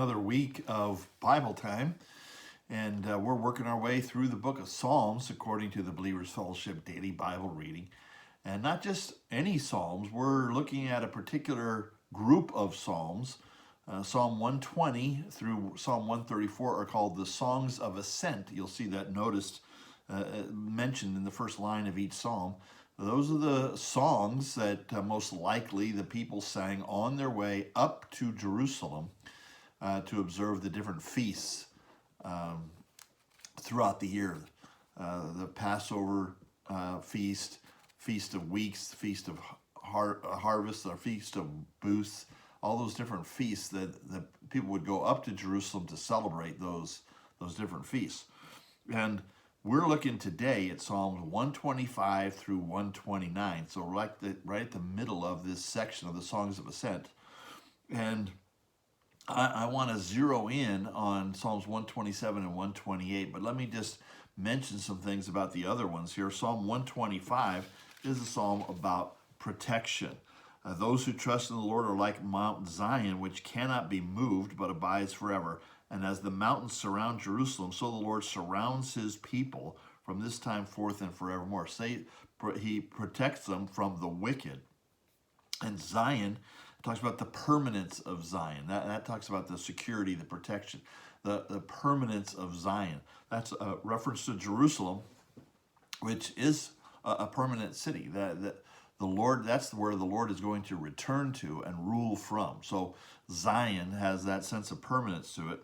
another week of Bible time, and we're working our way through the book of Psalms according to the Believers Fellowship Daily Bible Reading. And not just any Psalms, we're looking at a particular group of Psalms. Psalm 120 through Psalm 134 are called the Songs of Ascent. You'll see that mentioned in the first line of each Psalm. Those are the songs that most likely the people sang on their way up to Jerusalem to observe the different feasts throughout the year. The Passover feast, Feast of Weeks, Feast of Harvest, or Feast of Booths, all those different feasts that the people would go up to Jerusalem to celebrate those different feasts. And we're looking today at Psalms 125 through 129, so right at the middle of this section of the Songs of Ascent. And I want to zero in on Psalms 127 and 128, but let me just mention some things about the other ones here. Psalm 125 is a psalm about protection. Those who trust in the Lord are like Mount Zion, which cannot be moved but abides forever. And as the mountains surround Jerusalem, so the Lord surrounds his people from this time forth and forevermore. He protects them from the wicked. And Zion talks about the permanence of Zion. That talks about the security, the protection, the permanence of Zion. That's a reference to Jerusalem, which is a permanent city. The Lord, that's where the Lord is going to return to and rule from. So Zion has that sense of permanence to it.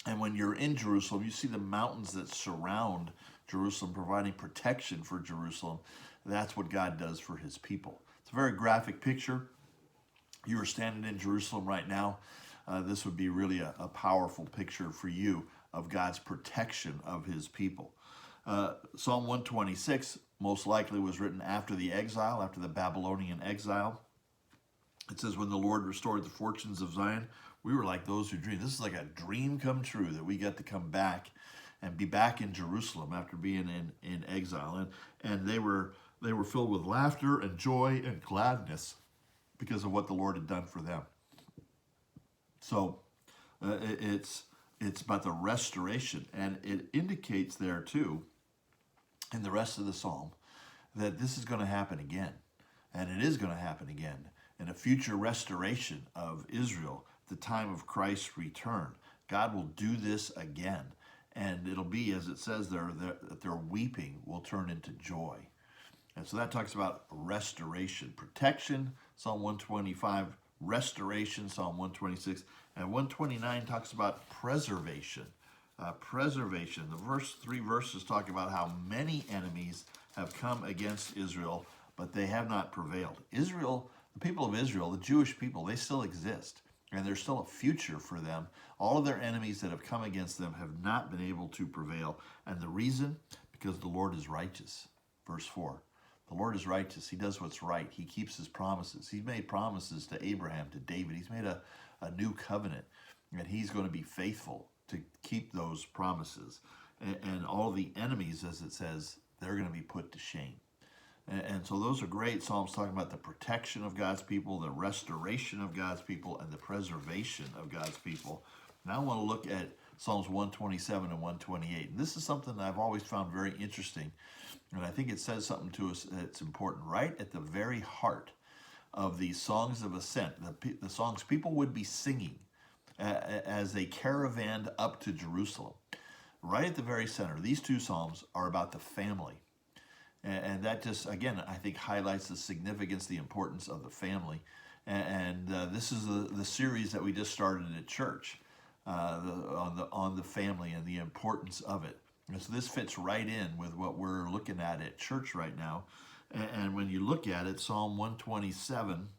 And when you're in Jerusalem, you see the mountains that surround Jerusalem, providing protection for Jerusalem. That's what God does for his people. It's a very graphic picture. You are standing in Jerusalem right now. This would be really a powerful picture for you of God's protection of his people. Psalm 126 most likely was written after the exile, after the Babylonian exile. It says, when the Lord restored the fortunes of Zion, we were like those who dream. This is like a dream come true that we get to come back and be back in Jerusalem after being in exile. And they were filled with laughter and joy and gladness because of what the Lord had done for them. So it's about the restoration. And it indicates there too, in the rest of the psalm, that this is going to happen again. And it is going to happen again in a future restoration of Israel, the time of Christ's return. God will do this again. And it'll be, as it says there, that their weeping will turn into joy. And so that talks about restoration, protection, Psalm 125, restoration, Psalm 126, and 129 talks about preservation. Preservation. The three verses talk about how many enemies have come against Israel, but they have not prevailed. Israel, the people of Israel, the Jewish people, they still exist, and there's still a future for them. All of their enemies that have come against them have not been able to prevail. And the reason? Because the Lord is righteous. Verse 4. The Lord is righteous. He does what's right. He keeps his promises. He's made promises to Abraham, to David. He's made a new covenant, and he's going to be faithful to keep those promises. And all the enemies, as it says, they're going to be put to shame. And so those are great Psalms talking about the protection of God's people, the restoration of God's people, and the preservation of God's people. Now I want to look at Psalms 127 and 128. And this is something that I've always found very interesting. And I think it says something to us that's important. Right at the very heart of these songs of ascent, the songs people would be singing as they caravanned up to Jerusalem. Right at the very center, these two psalms are about the family. And that just, again, I think highlights the significance, the importance of the family. And this is the series that we just started at church on the family and the importance of it. And so this fits right in with what we're looking at church right now. And when you look at it, Psalm 127,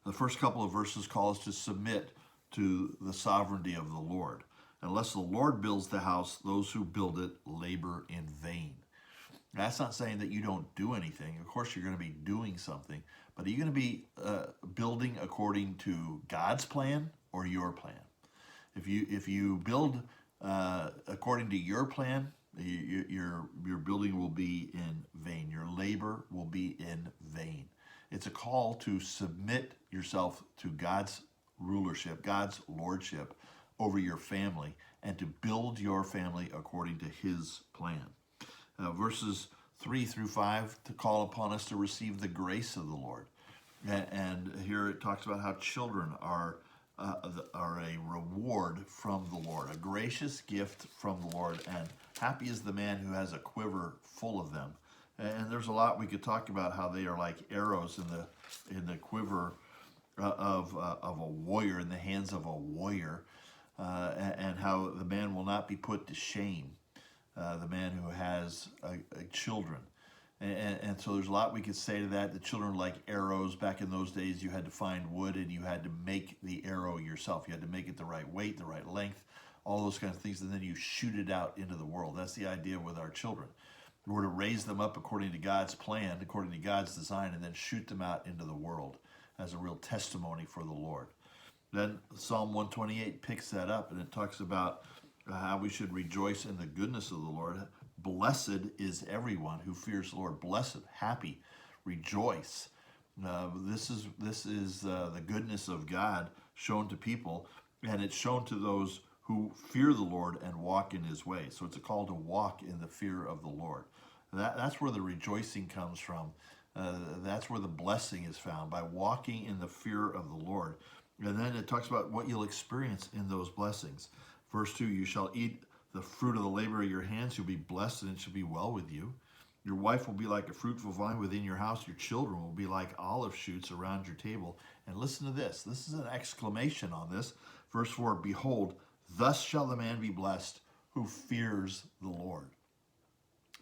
the first couple of verses call us to submit to the sovereignty of the Lord. Unless the Lord builds the house, those who build it labor in vain. That's not saying that you don't do anything. Of course, you're going to be doing something. But are you going to be building according to God's plan or your plan? If you build according to your plan, your building will be in vain. Your labor will be in vain. It's a call to submit yourself to God's rulership, God's lordship over your family, and to build your family according to his plan. Verses 3 through 5 to call upon us to receive the grace of the Lord. And here it talks about how children are a reward from the Lord, a gracious gift from the Lord, and happy is the man who has a quiver full of them. And there's a lot we could talk about how they are like arrows in the quiver of a warrior, in the hands of a warrior, and how the man will not be put to shame, the man who has children. And so there's a lot we could say to that. The children are like arrows. Back in those days, you had to find wood and you had to make the arrow yourself. You had to make it the right weight, the right length, all those kinds of things, and then you shoot it out into the world. That's the idea with our children. We're to raise them up according to God's plan, according to God's design, and then shoot them out into the world as a real testimony for the Lord. Then Psalm 128 picks that up, and it talks about how we should rejoice in the goodness of the Lord. Blessed is everyone who fears the Lord. Blessed, happy, rejoice. This is the goodness of God shown to people, and it's shown to those who fear the Lord and walk in his way. So it's a call to walk in the fear of the Lord. That's where the rejoicing comes from. That's where the blessing is found, by walking in the fear of the Lord. And then it talks about what you'll experience in those blessings. Verse 2, you shall eat the fruit of the labor of your hands. You'll be blessed, and it shall be well with you. Your wife will be like a fruitful vine within your house. Your children will be like olive shoots around your table. And listen to this. This is an exclamation on this. Verse 4, behold, thus shall the man be blessed who fears the Lord.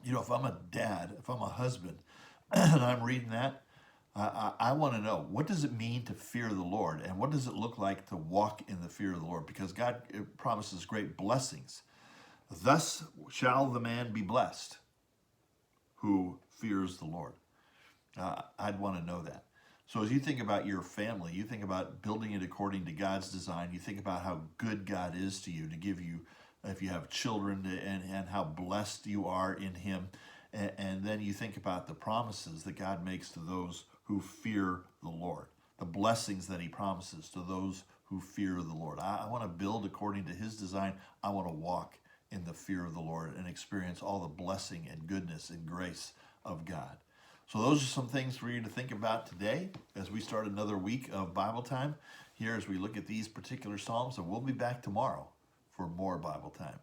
You know, if I'm a dad, if I'm a husband, and I'm reading that, I want to know, what does it mean to fear the Lord? And what does it look like to walk in the fear of the Lord? Because God promises great blessings. Thus shall the man be blessed who fears the Lord. I'd want to know that. So as you think about your family, you think about building it according to God's design. You think about how good God is to you, to give you, if you have children, and how blessed you are in him. And then you think about the promises that God makes to those who fear the Lord, the blessings that he promises to those who fear the Lord. I want to build according to his design. I want to walk in the fear of the Lord and experience all the blessing and goodness and grace of God. So those are some things for you to think about today as we start another week of Bible time here as we look at these particular Psalms. And we'll be back tomorrow for more Bible time.